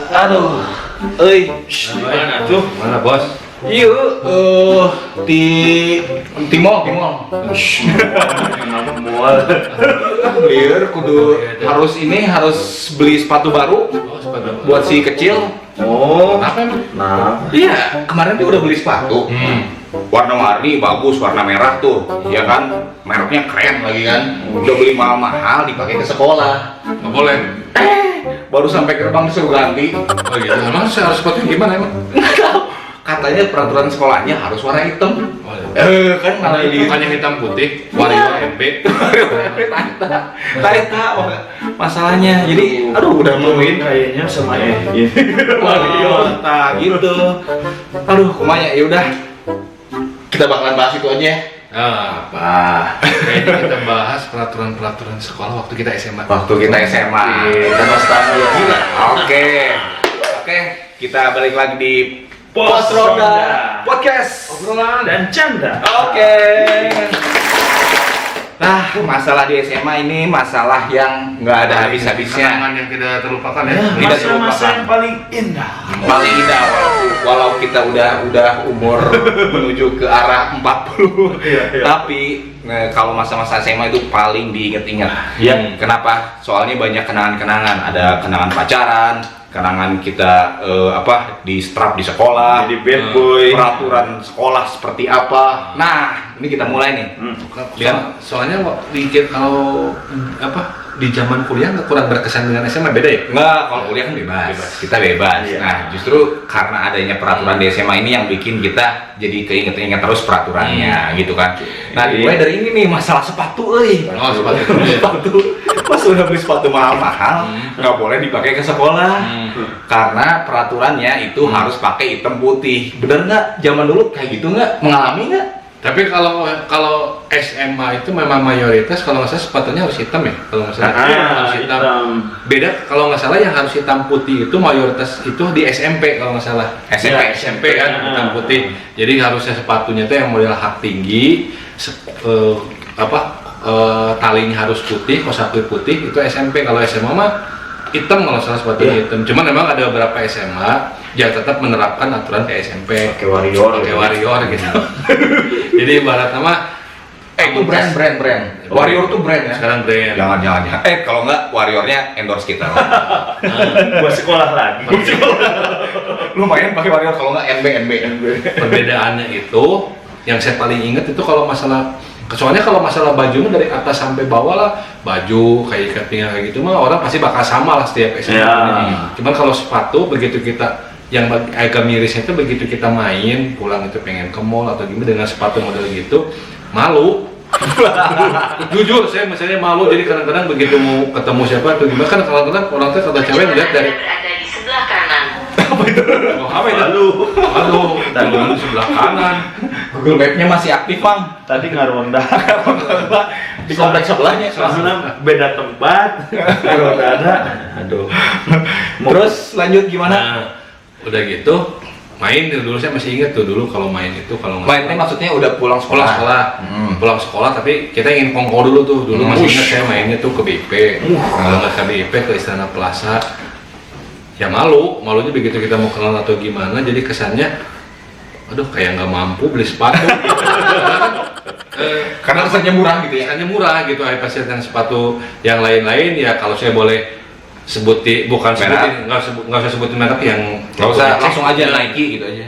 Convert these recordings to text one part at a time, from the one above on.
Aduh, Mana tuh, mana bos? iya, di mall. Mual. Clear, kudu harus beli sepatu baru Oh, sepatu. buat si kecil. Oh, kenapa emang? Nah, Iya, kemarin dia udah beli sepatu. Warna-warni bagus, warna merah tuh, ya kan? Mereknya keren lagi kan? Udah beli mahal-mahal, dipakai ke sekolah. Nggak boleh. Baru sampai gerbang disuruh ganti. Oh gitu. Emang saya harus sepatu gimana emang? Katanya peraturan sekolahnya harus warna hitam. Oh, iya. Kan malah di Bukannya hitam putih, warna MB. Taita masalahnya. Jadi, aduh udah nungguin kayaknya sama ini. Wario, tak gitu. Aduh, kumanya ya udah. Kita bakalan bahas itu aja. Ah, Apa? kayaknya kita bahas peraturan sekolah waktu kita SMA. Waktu kita SMA. Kita nostalgia. Gila. Oke, kita balik lagi di Pos Ronda Podcast. Obrolan. dan canda. Oke. Nah, masalah di SMA ini masalah yang nggak ada habis-habisnya. Kenangan yang tidak terlupakan ya. Tidak Masa-masa terlupakan. yang paling indah. Paling indah walau kita udah umur menuju ke arah 40. Iya. Tapi kalau masa-masa SMA itu paling diinget-inget. Iya. Kenapa? Soalnya banyak kenangan-kenangan. Ada kenangan pacaran, kenangan kita di strap di sekolah, Jadi bad boy. peraturan sekolah seperti apa. Nah, ini kita mulai nih. Soalnya kalau di zaman kuliah nggak kurang berkesan dengan SMA, beda ya? Enggak, kalau kuliah kan bebas. Kita bebas. Iya. Nah, justru karena adanya peraturan di SMA ini yang bikin kita jadi keinget-inget terus peraturannya gitu kan. Nah, dimulai dari ini nih, masalah sepatu euy. Oh, sepatu. Sepatu. Pas udah beli sepatu mahal-mahal, nggak boleh dipakai ke sekolah. Karena peraturannya itu harus pakai hitam putih. Bener nggak? Zaman dulu kayak gitu nggak? Mengalami nggak? Tapi kalau SMA itu memang mayoritas kalau nggak salah sepatunya harus hitam ya, kalau nggak salah. Harus hitam. Beda kalau nggak salah yang harus hitam putih itu mayoritas itu di SMP kalau nggak salah. SMP kan hitam putih. Jadi harusnya sepatunya itu yang model hak tinggi, talinya harus putih, kosakui putih itu SMP. Kalau SMA mah hitam kalau salah sepatunya hitam. Cuman memang ada beberapa SMA yang tetap menerapkan aturan ke SMP. Pakai warrior Gitu. Jadi ibaratnya mah Itu brand. Warrior tuh brand ya. sekarang brand. Jangan. Kalau nggak Warriornya endorse kita. Buat sekolah lagi. Lumayan pakai Warrior, kalau nggak NB. Perbedaannya itu yang saya paling ingat itu kalau masalah, soalnya kalau masalah bajunya dari atas sampai bawah lah, baju kayak ikat pinggang kayak gitu mah orang pasti bakal sama lah setiap SMA. Ya. Cuman kalau sepatu begitu kita yang agak mirisnya itu begitu kita main pulang itu pengen ke mall atau gimana dengan sepatu model gitu, malu. Jujur saya misalnya malu, jadi kadang-kadang begitu mau ketemu siapa atau gimana kan kadang-kadang orang tuh kata cewek lihat dari berada di sebelah kanan. apa itu? Aduh, tangan di sebelah kanan. Google Map-nya masih aktif, Bang. Tadi ngaronda. Di kompleks sebelahnya. Soalnya beda tempat. Ngaronda ada. Aduh. Terus lanjut gimana? Nah, udah gitu main dulu saya masih ingat tuh dulu kalau main itu kalau nggak Mainnya maksudnya udah pulang sekolah. pulang sekolah tapi kita ingin kongko dulu tuh masih ingat saya mainnya tuh ke BIP kalau nggak ke BIP ke Istana Plaza ya malunya begitu kita mau kenal atau gimana jadi kesannya aduh kayak nggak mampu beli sepatu Karena kesannya murah gitu ya. kesannya murah gitu pasti dengan sepatu yang lain-lain ya kalau saya boleh sebutin nggak usah sebutin merek yang Nggak usah langsung aja Nike gitu aja.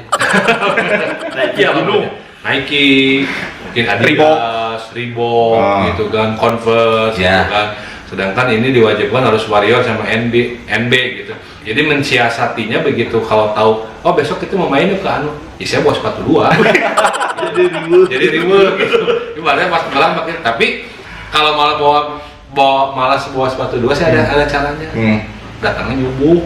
Nike Iya, dulu. Nike, mungkin Adidas, Reebok, gitu kan, Converse, Ya. gitu kan. Sedangkan ini diwajibkan harus Warrior sama NB gitu. Jadi mensiasatinya begitu kalau tahu, oh besok kita mau main ke anu, ya saya bawa sepatu dua. Jadi ribut gitu. Ibaratnya pas malam pakai, tapi kalau malas bawa sepatu dua, saya ada caranya. Datangnya nyubuh.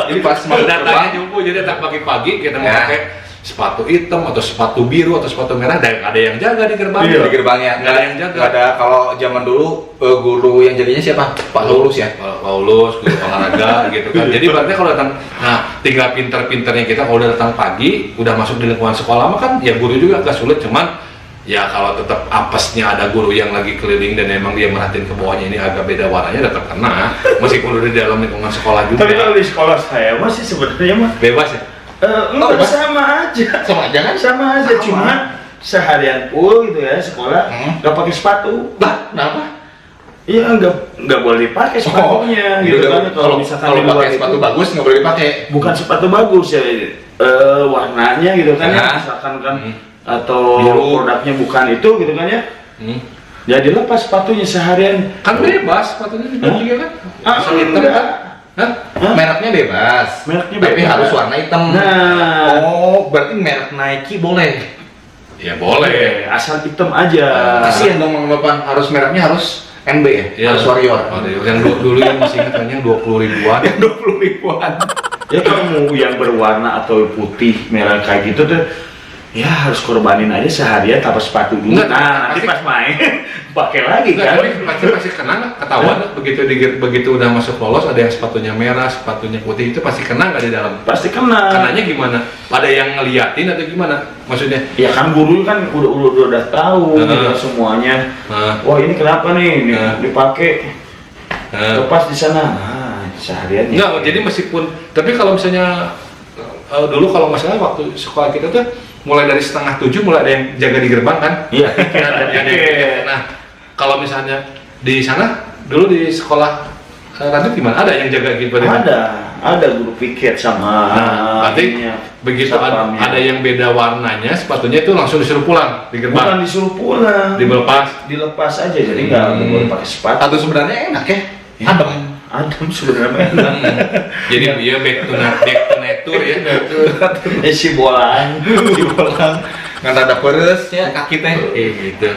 Jadi pas mau Datangnya nyubuh, jadi tak pagi-pagi kita mau Ya. pakai sepatu hitam atau sepatu biru atau sepatu merah, ada yang jaga di gerbang. di gerbangnya. Nggak ada yang jaga. Nggak ada. Kalau zaman dulu guru yang jadinya siapa? Pak Lulus ya. Pak Paulus, guru olahraga gitu kan. Jadi berarti kalau datang, nah tinggal pinter-pinternya kita kalau udah datang pagi, udah masuk di lingkungan sekolah mah kan ya guru juga agak sulit, cuman Ya kalau tetap apesnya ada guru yang lagi keliling dan emang dia merhatiin ke bawahnya ini agak beda warnanya tetap kena meskipun udah di dalam lingkungan sekolah juga. Tapi kalau di sekolah saya masih sebenarnya mah Bebas ya? enggak bebas? sama aja. Sama aja kan? Sama aja, Sama. cuma seharian full gitu ya sekolah nggak pakai sepatu. Lah, kenapa? Iya nggak boleh dipakai sepatunya gitu Udah, kan kalau misalkan kalau di luar pakai itu, sepatu bagus nggak boleh dipakai. bukan sepatu bagus ya warnanya gitu kan ya Nah. misalkan kan atau Biru. produknya bukan itu gitu kan ya. Hmm. Jadi lepas sepatunya seharian. Kan bebas sepatunya juga kan? Ah, Asal hitam enggak. kan? Hah? Hah? Mereknya bebas. Mereknya Tapi bebas. harus warna hitam. Nah. Oh, berarti merek Nike boleh. Ya boleh. Asal hitam aja. Kasihan dong Bang Lopan, harus mereknya harus NB ya, Ya, harus Warrior. Yang dulu yang masih ingat kan yang 20 ribuan. Yang 20 ribuan. Ya kalau mau yang berwarna atau putih merah kayak gitu tuh ya harus korbanin aja seharian tanpa sepatu dulu. Enggak, Nah, nanti pasti- pas main pakai lagi Enggak, kan. tapi pasti kena nggak? Ketahuan nggak? Begitu udah masuk lolos ada yang sepatunya merah, sepatunya putih itu pasti kena nggak di dalam? Pasti kena. Kenanya gimana? Ada yang ngeliatin atau gimana? Maksudnya? Ya kan guru kan udah tahu gitu semuanya. Nah, Wah, ini kenapa nih? Ini Nah. dipakai nah. lepas di sana. Nah, seharian. Enggak, jadi meskipun tapi kalau misalnya dulu kalau nggak salah waktu sekolah kita tuh mulai dari 6:30 mulai ada yang jaga di gerbang kan? Iya, Ada yang jaga. Nah, kalau misalnya di sana dulu di sekolah Radit gimana? Ada yang jaga gitu? ada guru piket sama Nah, berarti ininya, begitu satpamnya. ada yang beda warnanya, sepatunya itu langsung disuruh pulang di Bukan gerbang, disuruh pulang, dilepas. aja, jadi nggak boleh pakai sepatu. Atau sebenarnya enak ya? Adem. Adem sebenarnya enak. Jadi dia back to nature ya. Si bolang. Nggak ada peres ya kaki teh. Gitu.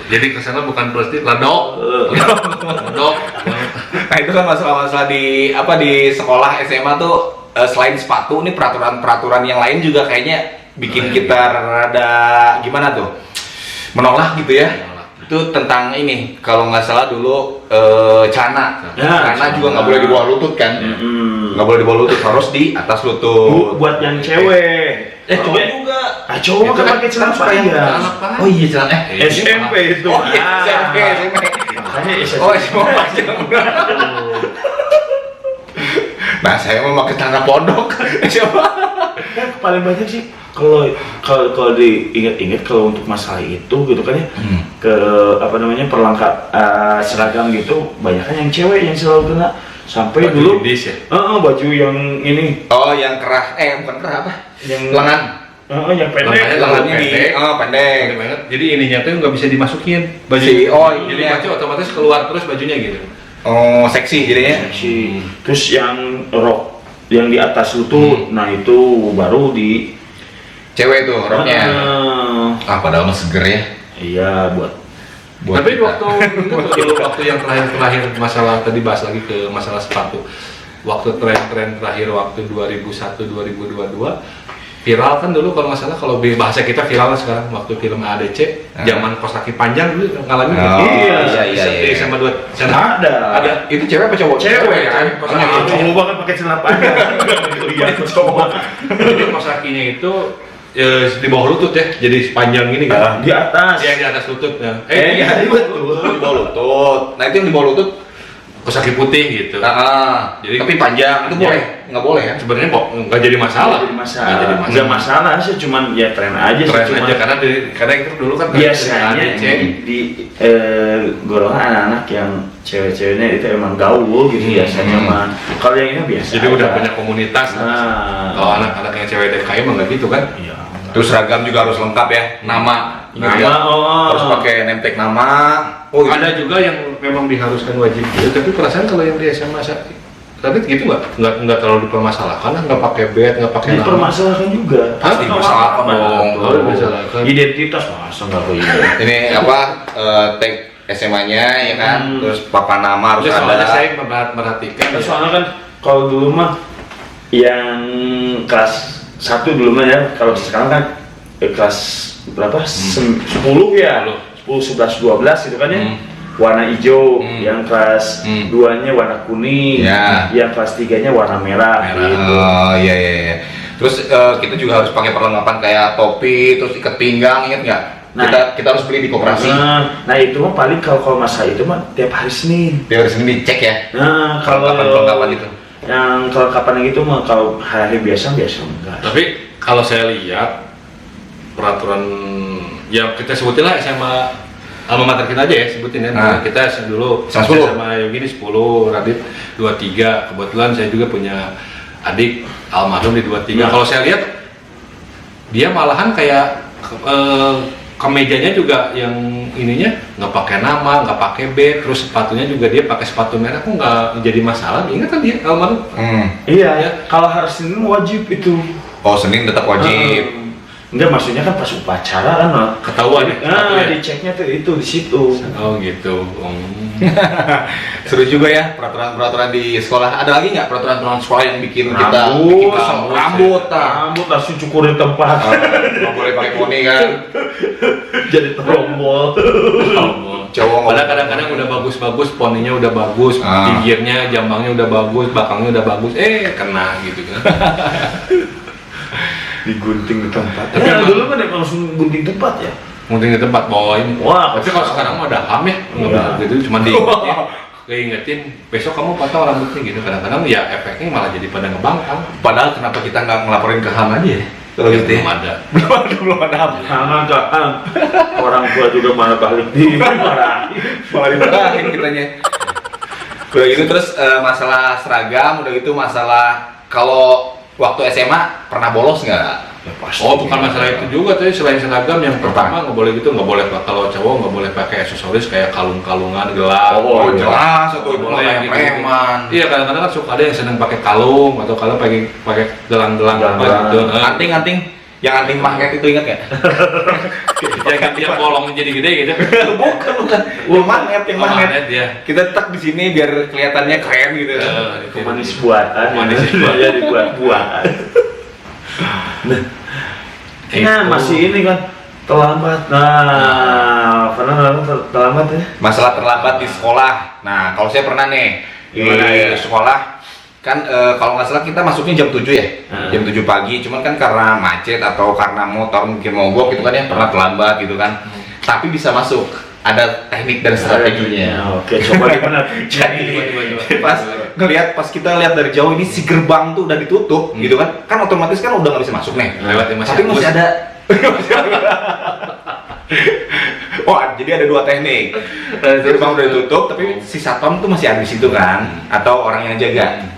Jadi kesana bukan plastik, ladok. Nah itu kan masalah-masalah di apa di sekolah SMA tuh selain sepatu nih peraturan-peraturan yang lain juga kayaknya bikin kita rada gimana tuh menolak gitu ya. Itu tentang ini kalau nggak salah dulu celana. Ya, Celana juga nggak boleh di bawah lutut kan? Nggak boleh di bawah lutut, harus di atas lutut. Buat yang cewek. Cowok juga. Cowok Itu kan kan pakai celana suka yang panjang. celana panjang. Oh iya celana. SMP itu. Oh iya SMP. Makanya SMP. Oh SMA panjang. Nah saya mau pakai celana pondok. Siapa? Kan paling banyak sih kalau diingat-ingat kalau untuk masalah itu gitu kan ya ke apa namanya perlengkap seragam gitu banyak kan yang cewek yang selalu kena sampai Baju dulu Indis ya? baju yang ini Oh yang kerah, bukan kerah apa? yang Lengan. yang pendek Lengannya Lengannya di, pendek. pendek. Pendek banget. Jadi ininya tuh nggak bisa dimasukin baju. Jadi iya. baju otomatis keluar terus bajunya gitu. Oh seksi jadinya. seksi. Terus yang rok yang di atas lutut nah itu baru di Cewek tuh roknya. Padahal mah seger ya. Iya buat Tapi kita. waktu yang terakhir masalah tadi bahas lagi ke masalah sepatu. Waktu tren terakhir waktu 2001-2022 viral kan dulu kalau nggak salah kalau bahasa kita viral sekarang waktu film ADC zaman kos kaki panjang dulu ngalamin Iya. sama dua ada Itu cewek apa cowok? cewek kan Kos kaki cowok banget pakai celana panjang iya cowok jadi kos kakinya itu di bawah lutut ya jadi panjang gini kan di atas yang di atas lutut ya. iya Betul. Di bawah lutut. Nah itu yang di bawah lutut. kos kaki putih gitu Jadi tapi panjang itu boleh? Nggak boleh ya? sebenarnya kok nggak jadi masalah nggak masalah sih cuman ya tren aja keren sih aja karena itu dulu kan biasanya ADC. di golongan anak-anak yang cewek-ceweknya itu emang gaul gitu biasanya mah kalau yang ini biasa jadi udah aja. punya komunitas Nah. kalau anak-anak yang cewek DKI emang nggak gitu kan Iya. Terus seragam juga harus lengkap ya, nama. Nama, ya. oh. Harus pakai name tag nama. Oh, gitu. ada juga yang memang diharuskan wajib gitu tapi perasaan kalau yang di SMA tapi gitu nggak terlalu dipermasalahkan nggak pakai bed nggak pakai nama dipermasalahkan juga Pasti dipermasalahkan dong. Oh, dipermasalahkan. identitas masa nggak kayak gitu Ini apa? Tag SMA-nya ya kan. Terus papan nama harus Terus soalnya ada. saya merhatikan Nah, soalnya kan kalau dulu mah yang kelas 1 dulu mah ya kalau sekarang kan kelas berapa 10 ya 10, 11, 12 gitu kan ya warna hijau yang kelas 2-nya warna kuning Ya. yang kelas 3-nya warna merah gitu. Oh iya. Terus kita juga harus pakai perlengkapan kayak topi, terus ikat pinggang, inget nggak? kita harus beli di koperasi. Nah itu mah paling kalau masa itu mah tiap hari Senin. Tiap hari Senin dicek ya. Nah kalau Kelengkapan itu. yang kelengkapan yang itu mah kalau hari biasa enggak. Tapi kalau saya lihat peraturan ya kita sebutin lah SMA alma mater kita aja ya sebutin ya. Nah, kita dulu sama sama Yogi 10, Radit 23. Kebetulan saya juga punya adik almarhum di 23. Kalau saya lihat dia malahan kayak kemejanya juga yang ininya nggak pakai nama, nggak pakai B, terus sepatunya juga dia pakai sepatu merah, kok nggak jadi masalah? Ingat kan dia almarhum? Iya ya. Kalau hari Senin wajib itu. Oh, Senin tetap wajib. Enggak, maksudnya kan pas upacara kan mah Ketahuan ya? Nah, diceknya tuh itu di situ. Oh gitu. Seru juga ya peraturan-peraturan di sekolah. Ada lagi nggak peraturan-peraturan sekolah yang bikin kita rambut langsung cukurin tempat. Nggak boleh pakai poni kan? Jadi terombol. Cowok Padahal kadang-kadang udah bagus-bagus, poninya udah bagus, pinggirnya, jambangnya udah bagus, belakangnya udah bagus, kena gitu kan. Digunting di tempat. Tapi Ya, dulu kan langsung gunting tempat ya. Gunting di tempat bawain. Wah, Tapi kalau sekarang mah ada ham ya, nggak bisa gitu, cuma diingetin besok kamu potong rambutnya gitu. Kadang-kadang ya efeknya malah jadi pada ngebangkang. Padahal kenapa kita nggak ngelaporin ke HAM aja ya? Kalau gitu ya? Belum ada. belum ada HAM. Jangan kan. Orang tua juga malah balik dimarahin. Malah dimarahin kitanya. Udah gitu terus masalah seragam, udah gitu masalah kalau waktu SMA pernah bolos nggak? Ya, pasti. Oh, bukan masalah itu juga, tapi selain seragam yang pertama nggak boleh gitu, nggak boleh kalau cowok nggak boleh pakai aksesoris kayak kalung-kalungan, gelang. Oh, jelas atau itu boleh yang gitu. preman. Iya, kadang-kadang kan suka ada yang seneng pakai kalung atau kalau pakai gelang-gelang apa gitu. Anting-anting, yang anting magnet itu ingat nggak? Ya gantian bolong jadi gede gitu. bukan. Yang magnet, yang Oh, magnet. ya. Kita tak di sini biar kelihatannya keren gitu. Pemanis buatan. Pemanis ya dibuat-buat. Nah, masih ini kan terlambat. Nah, pernah terlambat ya? Masalah terlambat di sekolah. Nah, kalau saya pernah nih di Gimana ya? sekolah kan kalau nggak salah kita masuknya jam 7 ya, jam 7 pagi. Cuman kan karena macet atau karena motor mungkin mogok gitu kan ya, pernah terlambat gitu kan. Tapi bisa masuk. Ada teknik dan strateginya. Oke, coba gimana? Jadi pas kita lihat dari jauh ini si gerbang tuh udah ditutup gitu kan otomatis kan udah nggak bisa masuk nih. Tapi masih ada. Oh, jadi ada dua teknik. Gerbang udah ditutup, tapi si satpam tuh masih ada di situ kan, atau orang yang jaga.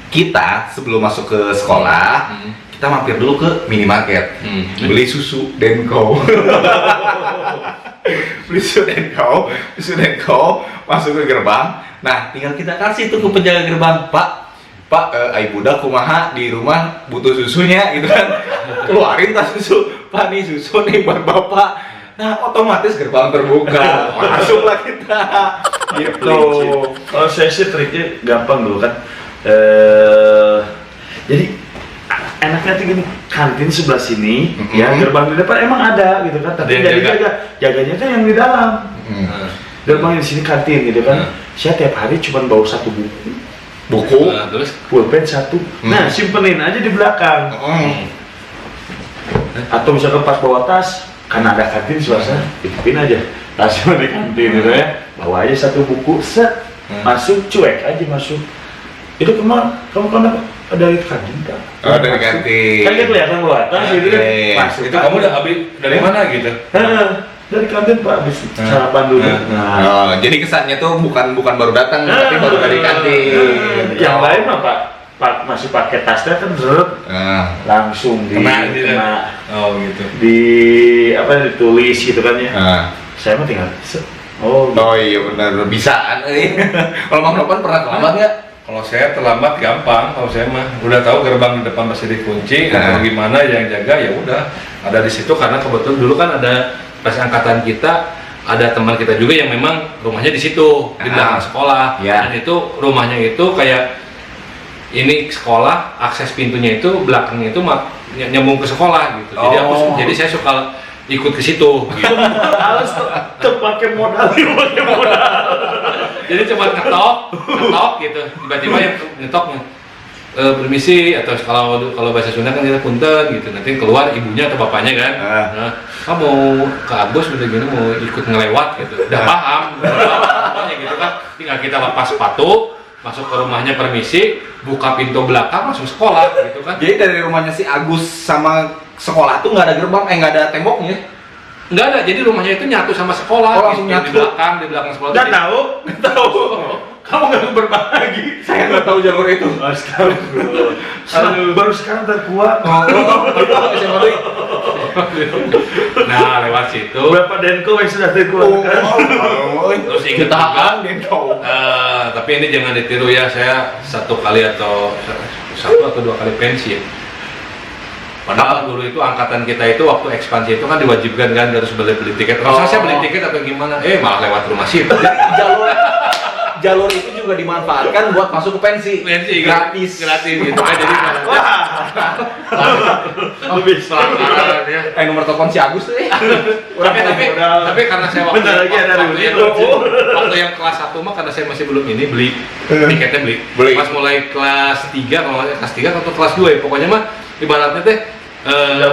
Kita sebelum masuk ke sekolah, kita mampir dulu ke minimarket, beli susu Denko. beli susu Denko, masuk ke gerbang. Nah, tinggal kita kasih tuh ke penjaga gerbang, Pak, ai budak kumaha di rumah butuh susunya gitu kan. Keluarin tas susu, Pak nih susu nih buat Bapak. Nah, otomatis gerbang terbuka, masuklah kita. Gitu. Kalau saya sih triknya gampang dulu kan. Jadi enaknya tuh gini, kantin sebelah sini, ya gerbang di depan emang ada gitu kan, tapi Ada yang nggak jaganya kan yang di dalam. Gerbang di sini kantin gitu kan. Saya tiap hari cuma bawa satu buku, Nah, terus pulpen satu. Nah, simpenin aja di belakang. Atau misalkan pas bawa tas, karena ada kantin suasana, titipin aja tasnya di kantin gitu ya. Bawa aja satu buku, set, masuk, cuek aja masuk. Itu kamu dari kantin Pak? Oh, dari kantin. Kan dia kelihatan bawa tas gitu kan. Masuk. itu kamu udah habis dari mana gitu? Dari kantin Pak, habis sarapan dulu. Oh, jadi kesannya tuh bukan baru datang, tapi baru dari kantin. Yang lain mah Pak masih pakai tasnya kan langsung Kena. Oh gitu. Ditulis gitu kan ya. Saya mah tinggal set. Oh iya benar, bisaan. Kalau Bang Nopan pernah terlambat nggak? Kalau saya terlambat gampang, kalau saya mah udah tahu gerbang di depan pasti dikunci atau gimana yang jaga ya udah ada di situ karena kebetulan dulu kan ada pas angkatan kita ada teman kita juga yang memang rumahnya di situ di belakang sekolah dan itu rumahnya itu kayak ini sekolah akses pintunya itu belakangnya itu nyambung ke sekolah gitu jadi saya suka ikut ke situ gitu. harus terpakai modal. Jadi cuma ngetok gitu tiba-tiba yang ngetoknya permisi, atau kalau bahasa Sunda kan kita punten gitu, nanti keluar ibunya atau bapaknya kan, nah, kamu mau ke Agus udah gini mau ikut ngelewat gitu, udah paham, pokoknya gitu kan, tinggal kita lepas sepatu, masuk ke rumahnya permisi, buka pintu belakang langsung sekolah gitu kan. Jadi dari rumahnya si Agus sama sekolah tuh nggak ada gerbang, nggak ada temboknya? Nggak ada, jadi rumahnya itu nyatu sama sekolah, Oh, langsung gitu, nyatu. di belakang sekolah. Nggak Jadi- tahu, nggak tahu. Kamu nggak berbagi. Saya nggak tahu jalur itu. Aduh, baru sekarang terkuat. SMA tuh. Nah, lewat situ. Berapa denko yang sudah terkuat? Terus ingat Ketahan juga, dia kau. tapi ini jangan ditiru ya, saya satu atau dua kali pensi ya. Padahal dulu itu angkatan kita itu waktu ekspansi itu kan diwajibkan kan harus beli tiket. Kalau saya beli tiket atau gimana? Malah lewat rumah sih. Jalur itu juga dimanfaatkan buat masuk ke pensi. Pensi Gratis. gitu. Jadi Lebih pelanggaran ya. Nomor telepon si Agus tuh Tapi karena saya waktu Bentar lagi ada waktu yang kelas 1 mah karena saya masih belum beli tiketnya Beli. pas mulai kelas 3 kalau nggak salah, kelas 3 atau kelas 2 ya pokoknya mah ibaratnya teh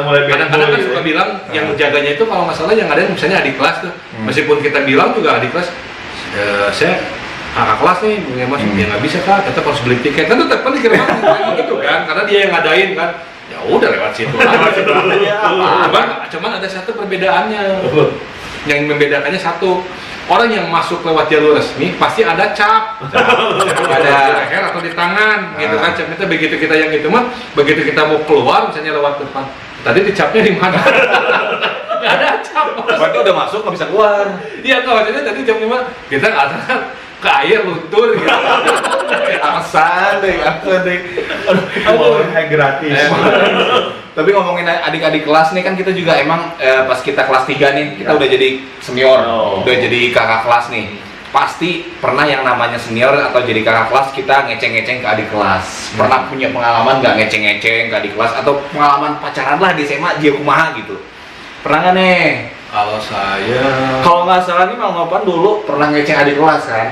mulai kadang-kadang kan bad boy, suka ya. bilang yang jaganya itu kalau nggak salah yang ada misalnya adik kelas tuh meskipun kita bilang juga adik kelas saya kakak kelas nih punya mas ya nggak bisa kak tetap harus beli tiket kan tetap kan dikira gitu kan karena dia yang ngadain kan ya udah lewat situ cuman ada satu perbedaannya yang membedakannya satu orang yang masuk lewat jalur resmi pasti ada cap ada di leher atau di tangan gitu kan cap itu begitu kita yang itu mah begitu kita mau keluar misalnya lewat depan tadi dicapnya di mana nggak ada cap Berarti udah masuk nggak bisa keluar. iya tuh maksudnya tadi jam 5 kita nggak ada ke air luntur gitu Alasan deh. Kayak gratis. Tapi ngomongin adik-adik kelas nih kan kita juga emang pas kita kelas 3 nih kita udah jadi senior, udah jadi kakak kelas nih. Pasti pernah yang namanya senior atau jadi kakak kelas kita ngeceng-ngeceng ke adik kelas. Pernah punya pengalaman nggak ngeceng-ngeceng ke adik kelas atau pengalaman pacaran lah di SMA dia kumaha gitu? Pernah nggak nih? kalau saya Kalau nggak salah nih Mang Nopan dulu pernah ngeceng adik kelas kan?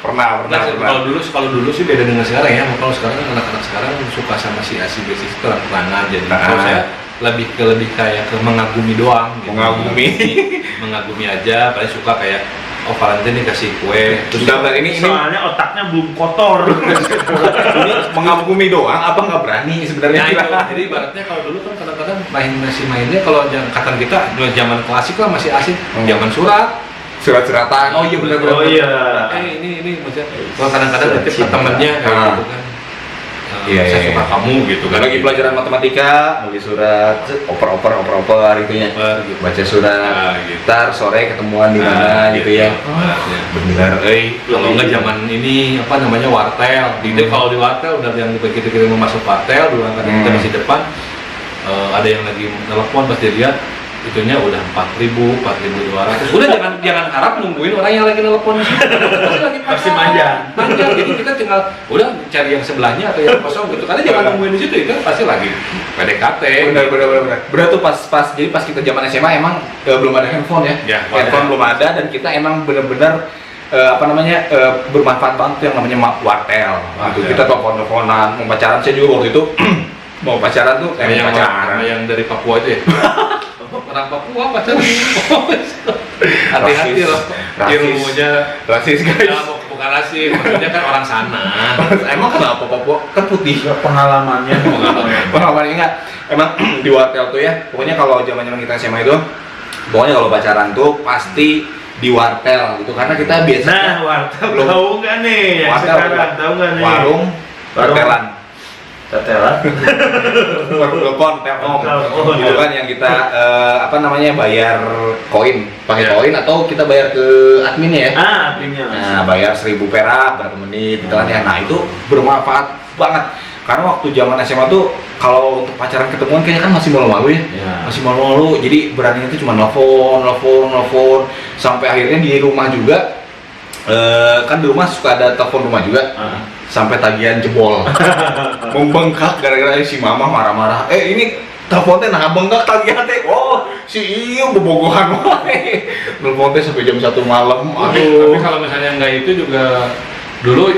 Pernah. kalau dulu sih beda dengan sekarang ya. Kalau sekarang kan anak-anak sekarang suka sama si asi basic itu terang-terangan. Jadi kalau saya lebih kayak ke mengagumi doang. Gitu. Mengagumi aja. Paling suka kayak Valentine nih kasih kue. Terus ini Soalnya otaknya belum kotor. ini mengagumi doang apa nggak berani sebenarnya? nah, itu. Jadi ibaratnya kalau dulu kan kadang-kadang mainnya kalau angkatan kita zaman klasik lah masih asik. Zaman surat. Surat-suratan. Oh iya benar-benar. Oh iya. Ini maksudnya kalau kadang-kadang nitip ke temennya kayak gitu kan. Iya, Saya iya. suka kamu gitu kan. Lagi pelajaran matematika, nulis surat, oper itunya. Gitu. Baca surat. Nah, gitu. Ntar sore ketemuan di mana gitu ya. Ibaratnya. Bener. Kalau nggak zaman ini apa namanya wartel. Jadi kalau di wartel udah yang begitu kita mau masuk wartel dulu angkatan kita masih depan ada yang lagi telepon pas dilihat itunya udah 4.000, 4.200. Udah jangan harap nungguin orang yang lagi telepon di situ. Pasti manja. Jadi kita tinggal udah cari yang sebelahnya atau yang kosong gitu. Karena jangan nungguin di situ itu pasti lagi PDKT. Bener. Bener tuh pas jadi pas kita zaman SMA emang belum ada handphone ya. Ya, Handphone belum ada dan kita emang bener-bener bermanfaat banget yang namanya wartel. Gitu. Kita telepon-teleponan, mau pacaran. Saya juga waktu itu mau pacaran tuh yang pacaran. yang dari Papua itu ya. Orang Papua pacaran. Hati-hati loh. Ilmunya Rasis guys. ya, bukan rasis, maksudnya kan orang sana. Emang kenapa Papua? Kan putih. Pengalamannya. Pengalaman enggak. Emang di wartel tuh ya. Pokoknya kalau zaman-zaman kita SMA itu, pokoknya kalau pacaran tuh pasti di wartel gitu karena kita biasanya Nah, wartel belum- tahu nggak nih? Yang wartel, sekarang tahu nggak nih? warung wartelan Tetelan. warung telepon telkom Oh, gitu iya. kan yang kita bayar koin pakai Iya. koin atau kita bayar ke adminnya ya. Artinya. Nah, bayar 1.000 perak berapa menit gitu kan ya. Nah, itu bermanfaat banget. Karena waktu zaman SMA tuh kalau untuk pacaran ketemuan kayaknya kan masih malu-malu ya. Ya. Masih malu-malu. Jadi beraninya itu cuma nelfon sampai akhirnya di rumah juga kan di rumah suka ada telepon rumah juga. Sampai tagihan jebol. Membengkak gara-gara si mama marah-marah. Ini teleponnya nah bengkak tagihan teh. Oh, si iyo bobogohan wae. Telepon teh sampai jam 1 malam. Tapi Aduh. kalau misalnya enggak itu juga dulu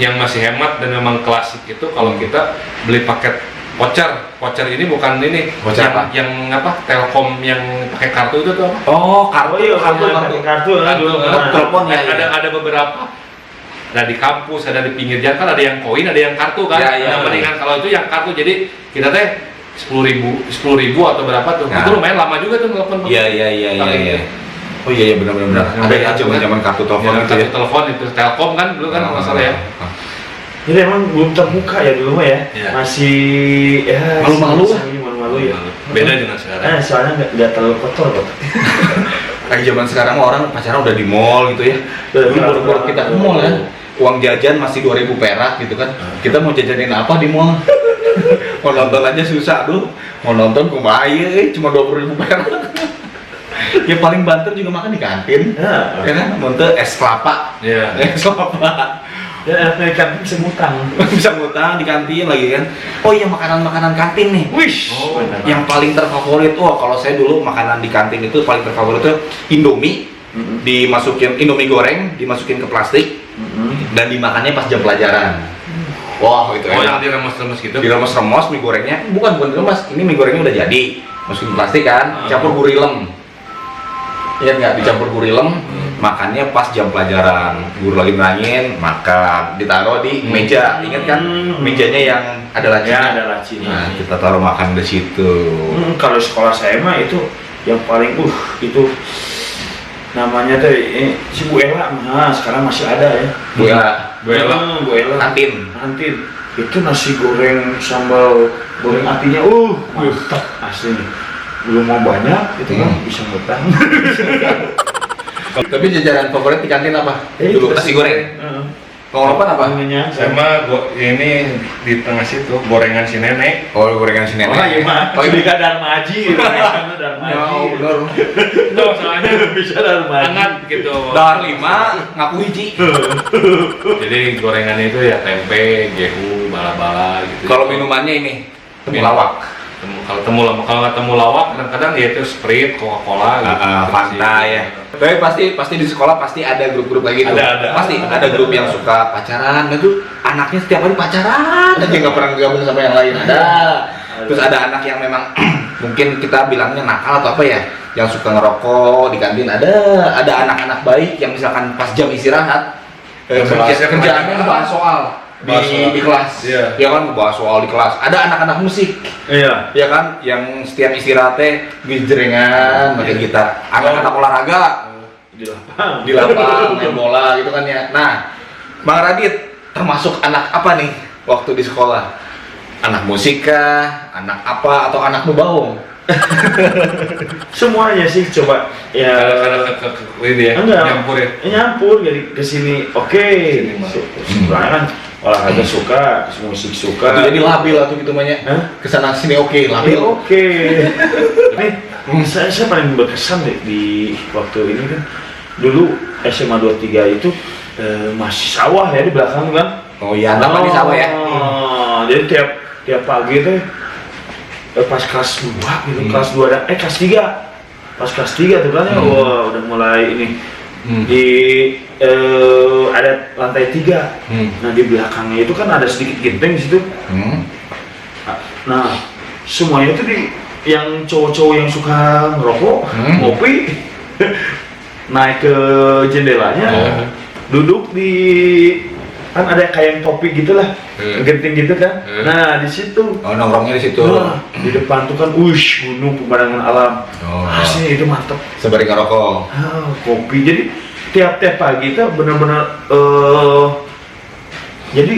yang masih hemat dan memang klasik itu kalau kita beli paket voucher ini bukan ini Voucher apa? yang apa Telkom yang pakai kartu itu tuh apa? Oh, kartu, iya, kartu. telepon ya. Ada beberapa. Nah di kampus ada di pinggir jalan kan ada yang koin ada yang kartu kan. Ya, ya. Nah, mendingan kalau itu yang kartu jadi kita teh 10.000 atau berapa tuh? Nah. Itu lumayan lama juga tuh telepon. Iya. Oh iya benar. Ada ya zaman kartu telepon Ya, gitu ya. kartu telepon itu Telkom kan dulu kan kalau nggak salah ya. Jadi emang belum terbuka ya dulu mah ya. Iya. Masih ya Malu-malu lah. malu-malu ya. Beda dengan sekarang. Soalnya nggak terlalu kotor kok. Kayak zaman sekarang orang pacaran udah di mall gitu ya. Udah, Dulu baru-baru kita ke mall kan. Uang jajan masih 2.000 perak gitu kan. Kita mau jajanin apa di mall? Mau nonton aja susah tuh. Mau nonton kumaha cuma 20.000 perak. Ya paling banter juga makan di kantin. Ya. Ya kan? Monte es kelapa. Iya. Es kelapa. Ya enak kan bisa ngutang. Bisa ngutang di kantin lagi kan. Oh iya makanan-makanan kantin nih. Wish. Oh, Yang paling terfavorit, kalau saya dulu makanan di kantin itu paling terfavorit itu Indomie, dimasukin Indomie goreng, dimasukin ke plastik dan dimakannya pas jam pelajaran. Wah itu Oh enak. yang diremes-remes gitu. Diremes-remes mie gorengnya, bukan diremes, ini mie gorengnya udah jadi, masukin plastik kan, campur gurilem. Iya nggak dicampur gurilem, makannya pas jam pelajaran, guru lagi nerangin, makan, ditaruh di meja, ingat kan? Mejanya yang ada lacinya. Ya ada lacinya. Nah, kita taruh makan di situ. Kalau sekolah saya mah itu yang paling itu namanya tuh si Bu Ella. Nah, sekarang masih ada ya. Bu Ella, Bu Ella. Bu Ella. kantin. Kantin. Itu nasi goreng sambal goreng atinya mantap aslinya. Belum mau banyak itu kan bisa ngutang. Tapi jajanan favorit di kantin apa? Dulu nasi goreng. Kalau apa? Namanya Sama ini di tengah situ gorengan si nenek. Oh, gorengan si nenek. Oh iya mah. Oh, Oh ini ini Dharma Haji. Dharma Ya, Haji. bener. Itu soalnya Bisa Dharma Haji. hangat gitu. Dahar 5 ngaku hiji. Jadi gorengan itu ya tempe, gehu, bala-bala gitu. Kalau minumannya ini temulawak. Kalau nggak temu lawak kadang-kadang ya itu Sprite, Coca-Cola gitu. Fanta ya. Tapi pasti di sekolah pasti ada grup-grup kayak gitu. Ada. Pasti ada grup yang suka pacaran, dan tuh anaknya setiap hari pacaran aja nggak pernah gabung sama yang lain. Ada. Terus ada anak yang memang mungkin kita bilangnya nakal atau apa ya, yang suka ngerokok di kantin. Ada anak-anak baik yang misalkan pas jam istirahat kerjaannya ngebahas soal di kelas. Iya. Ya kan ngebahas soal di kelas. Ada anak-anak musik. Iya. Ya kan, yang setiap istirahatnya gejerengan makin gitar. Anak-anak olahraga Di lapang. di lapang main bola gitu kan ya. Nah, Bang Radit termasuk anak apa nih waktu di sekolah? Anak musik kah? Anak apa? Atau anak nubaung? Semuanya sih coba ya. Kadang-kadang ini ya, Enggak. nyampur ya. Nyampur jadi kesini oke. Sebenarnya kan olahraga suka, musik suka. Itu jadi labil atau gitu banyak. Hah? Kesana sini oke, labil. Oke. Tapi saya paling berkesan deh di waktu ini kan. Dulu SMA 23 itu masih sawah ya di belakang kan. Oh iya, namanya sama ya. Jadi tiap pagi teh pas kelas 2 gitu, kelas 2 dan kelas 3. Pas kelas 3 tuh kan ya, wah udah mulai ini di ada lantai 3. Nah di belakangnya itu kan ada sedikit genteng di situ. Nah semuanya itu yang cowok-cowok yang suka ngerokok, ngopi, naik ke jendelanya, duduk di kan ada kayak topi gitulah, genting gitu kan. Nah di situ. Oh, nongkrongnya di situ. Nah, di depan tuh kan, gunung pemandangan alam. Oh. Asli itu mantep. Sembari ngerokok. Kopi. Jadi tiap hari kita benar-benar jadi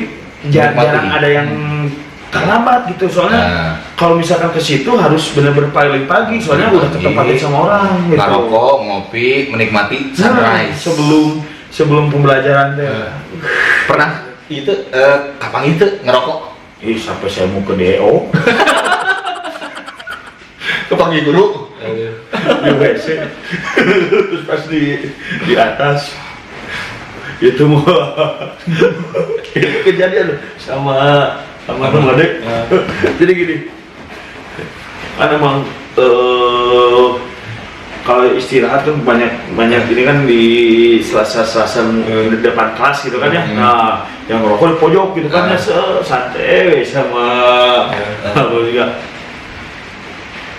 jarang ada yang terlambat gitu. Soalnya kalau misalkan ke situ harus benar-benar paling pagi. Soalnya udah ketempatin sama orang. Gitu. Ngerokok, ngopi, menikmati sunrise. Sebelum pembelajaran teh. Pernah itu kapan itu ngerokok? Sampai saya mau ke DO. Kepanggil guru. Di WC. Terus pas di atas itu mau kejadian sama teman dek. Jadi gini, kan emang kalau istirahat kan banyak ini kan di selasa depan kelas gitu kan ya. Nah, yang ngerokok di pojok gitu kan ya, santai sama apa juga.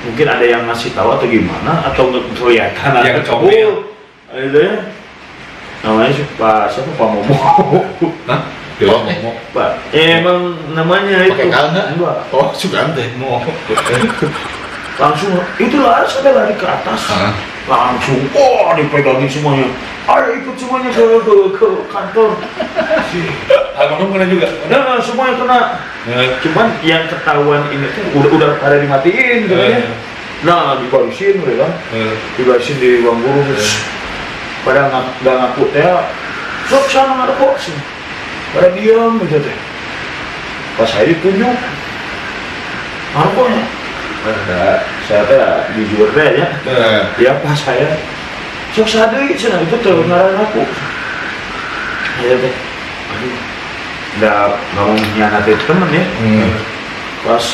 Mungkin ada yang ngasih tahu atau gimana atau nggak kelihatan Yang atau comel. itu ya. Namanya siapa Pak Momo. Hah? Oh, Pak, emang namanya pakai itu. kalna? Enggak. Oh, Sugante mau. Langsung itu lari ke atas. Langsung dipegangin semuanya. Ayo ikut semuanya ke kantor. Almarhum kena juga. Nah, semuanya kena. Cuman yang ketahuan ini tuh udah pada dimatiin gitu ya. Nah, dibarisin mereka. Dibarisin di ruang guru terus pada nggak ngaku teh. Sok sana nggak ada kok sih. Pada diam gitu teh. Pas saya ditunjuk. Apa ya? Saya teh jujur deh ya. Ya pas saya sok sadari cenah itu tuh ngaran aku. Saya teh aduh nggak mau mengkhianati temen ya. Pas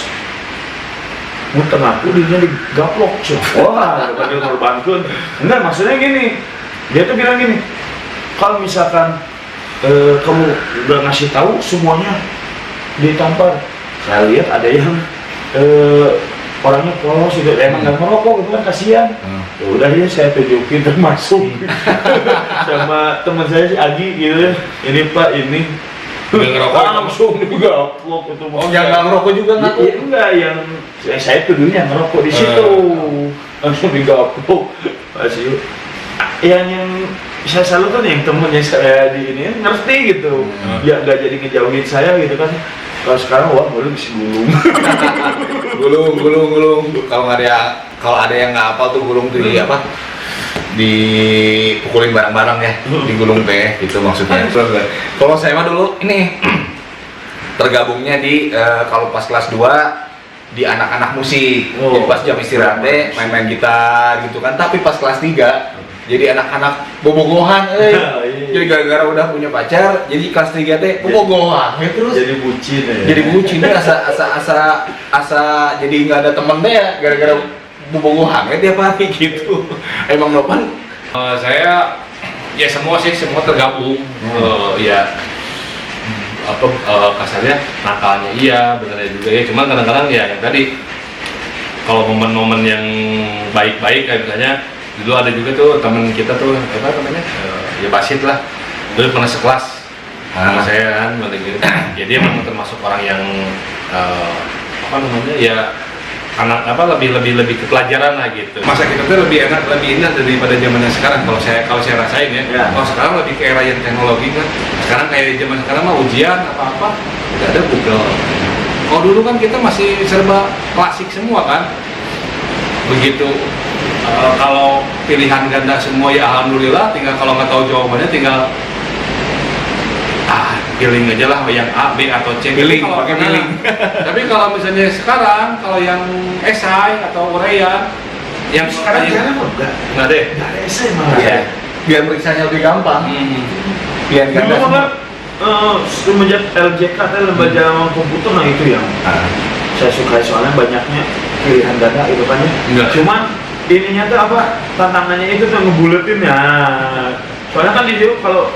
muter aku dia digaplok sih. Wah, bukan dia ngorbankan. Enggak, maksudnya gini. Dia tuh bilang gini. Kalau misalkan kamu udah ngasih tahu semuanya ditampar. Saya lihat ada yang orangnya polos gitu, emang nggak merokok gitu kan, kasihan. Ya udah ya saya tunjukin termasuk sama teman saya si Agi gitu ya. Ini Pak ini Nggak ngerokok. langsung digaplok itu. Oh, yang nggak ngerokok juga ngaku? Iya, enggak, yang saya tuduhnya ngerokok di situ. Langsung digaplok. Masih yang saya selalu kan yang temennya saya di ini ngerti gitu. Ya nggak jadi ngejauhin saya gitu kan. Kalau sekarang wah baru bisa gulung. gulung. Kalau ada yang nggak hafal tuh gulung tuh di apa? Dipukulin barang-barang ya, digulung teh gitu maksudnya. Kalau saya mah dulu ini tergabungnya di kalau pas kelas 2 di anak-anak musik. Jadi pas jam istirahat teh main-main gitar gitu kan. Tapi pas kelas 3 jadi anak-anak bobogohan, jadi gara-gara udah punya pacar, jadi kelas 3 teh bobogohan, ya terus. Jadi bucin ya. Jadi bucin ya, asa jadi nggak ada temen deh ya, gara-gara bobogohan ya tiap hari gitu. Emang Nopan? Saya ya semua tergabung. Ya apa kasarnya nakalnya iya, benernya juga ya. Cuman kadang-kadang ya yang tadi kalau momen-momen yang baik-baik kayak misalnya dulu ada juga tuh teman kita tuh apa namanya ya Basit lah, dulu pernah sekelas sama saya kan, gitu. Jadi emang termasuk orang yang apa namanya ya anak apa lebih ke pelajaran lah gitu. Masa kita tuh lebih enak daripada zamannya sekarang kalau saya rasain ya. Kalau sekarang lebih ke era yang teknologi kan. Sekarang kayak zaman sekarang mah ujian apa udah ada Google. Kalau dulu kan kita masih serba klasik semua kan. Begitu kalau pilihan ganda semua ya alhamdulillah, tinggal kalau nggak tahu jawabannya tinggal pilih aja lah yang A, B atau C. Pilih, pakai pilih. Tapi kalau misalnya sekarang kalau yang esai atau uraian yang Sekarang yang nggak deh. Nggak ada esai malah. Iya. Biar periksanya lebih gampang. Biar nggak Dulu ada kan semenjak LJK lembaga komputer, nah itu yang saya suka soalnya banyaknya pilihan ganda itu kan ya. Enggak. Cuman ininya tuh apa tantangannya itu tuh ngebuletin ya. Soalnya kan di situ kalau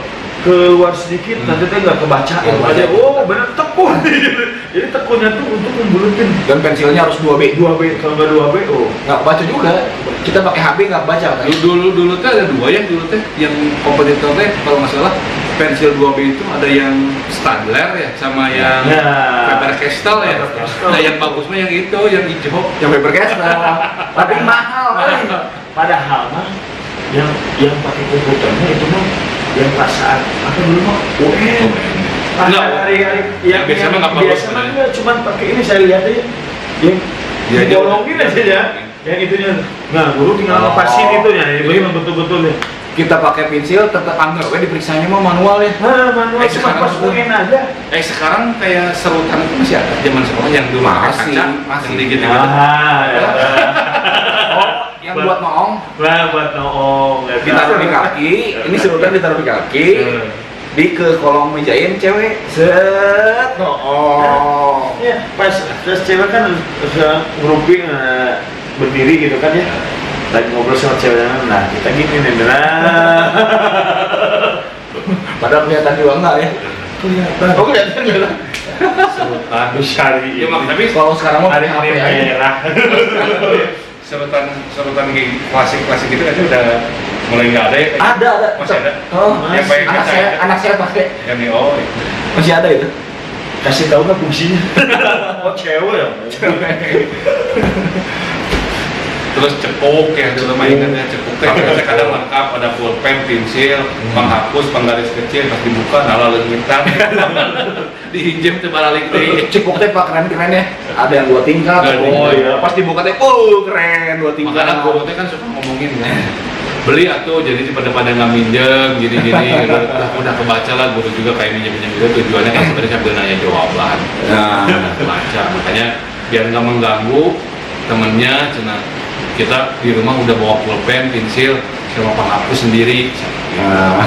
keluar sedikit nanti tuh nggak kebaca ya. Oh bener tekun. Jadi tekunnya tuh untuk membuletin. Dan pensilnya harus 2B. 2B kalau nggak 2B Nggak baca juga. Kita pakai HP nggak baca kan? Dulu teh ada dua ya dulu teh yang kompetitor teh kalau nggak salah pensil 2B itu ada yang Stadler ya sama yang Faber-Castell ya. Nah yang bagus mah yang itu yang hijau. Yang Faber-Castell. Tapi mahal. Padahal mah yang pakai komputernya itu mah yang perasaan apa dulu mah UN. Enggak, hari-hari yang biasa mah nggak perlu biasa mah enggak, cuman pakai ini saya lihat aja yang dibolongin aja ya. Yang itunya, nah guru tinggal lepasin itunya, ya betul-betul ya. Kita pakai pensil tetap anggar, diperiksanya mah manual ya. Manual cuma sekarang pas UN aja. Sekarang kayak serutan itu masih ada zaman sekolah yang dulu pakai kaca, masih. yang digigit. Yang buat noong. Nah, buat noong. Ditaruh di kaki, ini serutan ditaruh di kaki. Di ke kolong mejain cewek. Set noong. Iya, pas cewek kan udah grouping berdiri gitu kan ya. lagi ngobrol sama ceweknya, nah kita gini nih, Padahal kelihatan juga enggak ya. kelihatan. Oh kelihatan enggak? Serutan. Cari Ya mak, tapi Kalau sekarang mah ada pakai HP HP aja. merah. serutan kayak klasik gitu aja udah mulai nggak ada ya? Ada. Masih ada? Oh, Yang pakai kaca itu? anak saya pakai. Yang di oh. Masih ada itu. Kasih tahu nggak fungsinya? Oh cewek ya. Terus cepuk ya dulu mainannya cepuk teh kadang lengkap, ada pulpen, pensil, penghapus, penggaris kecil, pas dibuka nala leungitan. Dihinjem teh balik teh. Cipuk teh Pak keren-keren ya. Ada yang 2 tingkat. Oh, iya. Pas dibuka teh, keren 2 tingkat. Makanya guru teh kan suka ngomongin kan. Beli atuh jadi pada nggak minjem gini-gini udah kebaca lah guru juga kayak minjem itu tujuannya kan sebenarnya sambil nanya jawaban. Nah, Baca makanya biar nggak mengganggu temennya cenah kita di rumah udah bawa pulpen, pensil, sama penghapus sendiri. nah.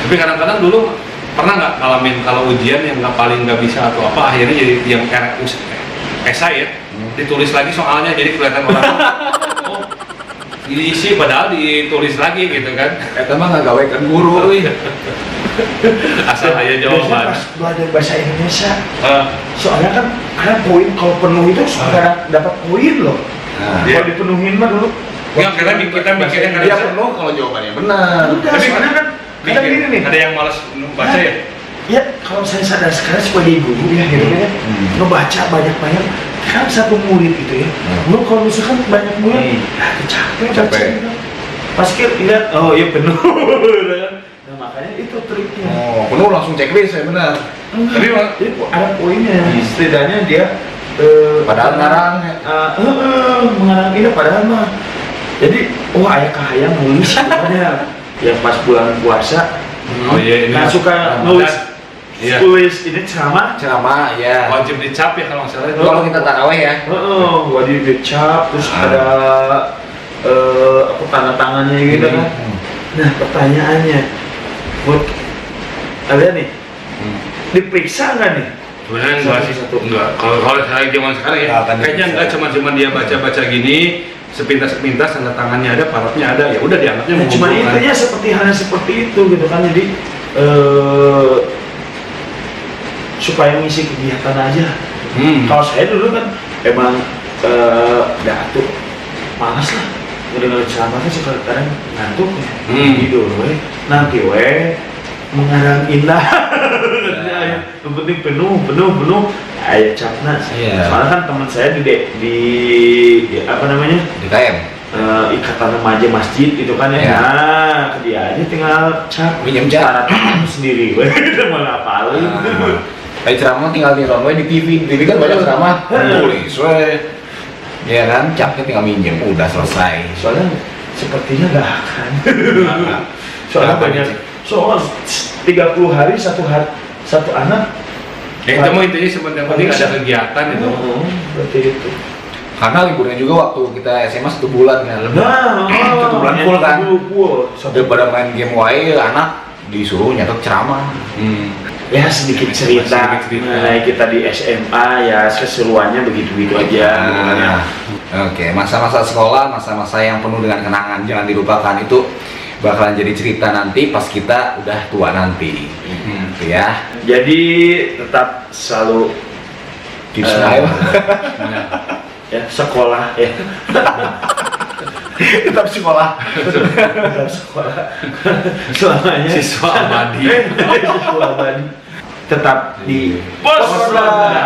Tapi kadang-kadang dulu pernah nggak ngalamin kalau ujian yang paling nggak bisa atau apa akhirnya jadi yang esai ya ditulis lagi soalnya jadi kelihatan orang oh diisi padahal ditulis lagi gitu kan. Eta mah nggak gawe kan guru euy. Asal aja jawaban. Pas belajar bahasa Indonesia, Eh, soalnya kan karena poin kalau penuh itu suka dapat poin loh. Nah, Iya. Kalau dipenuhin mah dulu. Nggak, karena kita mikirnya kan dia penuh kalau jawabannya benar. Udah, Tapi soalnya kan kadang mikir, gini nih. ada yang malas baca ya. Ya, kalau saya sadar sekarang sebagai guru ya, gitu ya, ngebaca banyak-banyak, kan satu murid gitu ya. Lu kalau misalkan banyak murid, ya capek baca. Capek. Gitu. Pas lihat, oh iya penuh. Nah makanya itu triknya. Oh, penuh langsung checklist ya benar. Tapi Jadi ada poinnya. Setidaknya dia Padahal ngarang ya. mengarang ini padahal mah. Jadi, ayah kahayang nulis sebenarnya. Yang pas bulan puasa, oh iya ini nah suka nulis. Iya. Tulis ini ceramah. Ceramah ya. Wajib dicap ya kalau nggak salah itu. Kalau kita taraweh ya. Wajib dicap, terus ada apa tanda tangannya gitu kan. Nah pertanyaannya, buat kalian nih, diperiksa nggak nih? Sebenarnya enggak sih Satu-satu. enggak. Kalau saya zaman sekarang ya, Nggak akan kayaknya bisa. enggak cuma dia baca-baca gini, sepintas-sepintas tanda tangannya ada, parotnya ada, ya udah dianggapnya Nah, cuma mengumpulkan. intinya halnya seperti itu gitu kan. Jadi supaya ngisi kegiatan aja. Kalau saya dulu kan emang tuh malas lah. Udah ceramahnya suka kadang ngantuk ya. Tidur we. Nanti we mengarang indah. Yang penting penuh. Ayo capna. Iya. Soalnya kan teman saya di apa namanya? Di KM. Ikatan remaja masjid itu kan ya. Ya. Nah, ke dia aja tinggal cap Minjem cap. tanda tangan sendiri. Udah malah ngapalin. Kayak ceramah tinggal nonton we di TV. Di TV kan banyak ceramah. Tulis we. Ya kan, capnya tinggal minjem, udah selesai. Soalnya sepertinya gak akan. Soalnya Nggak akan, banyak. Cik. Soal 30 hari satu anak. Ya itu mah intinya sebenarnya penting ada kegiatan itu. Berarti itu. Karena liburnya juga waktu kita SMA 1 bulan kan. Nah, 1 bulan full kan. Full. Daripada main game wae, anak disuruh nyatet ceramah. Ya sedikit cerita Sedikit cerita. mengenai kita di SMA ya keseruannya begitu-begitu aja. Nah, oke, masa-masa sekolah, masa-masa yang penuh dengan kenangan, jangan dilupakan. Itu bakalan jadi cerita nanti pas kita udah tua nanti. Gitu ya. Jadi tetap selalu Kids Eh, life. ya sekolah ya. Tetap sekolah. Tetap sekolah selamanya Siswa abadi. siswa abadi tetap di Pos Pos Ronda.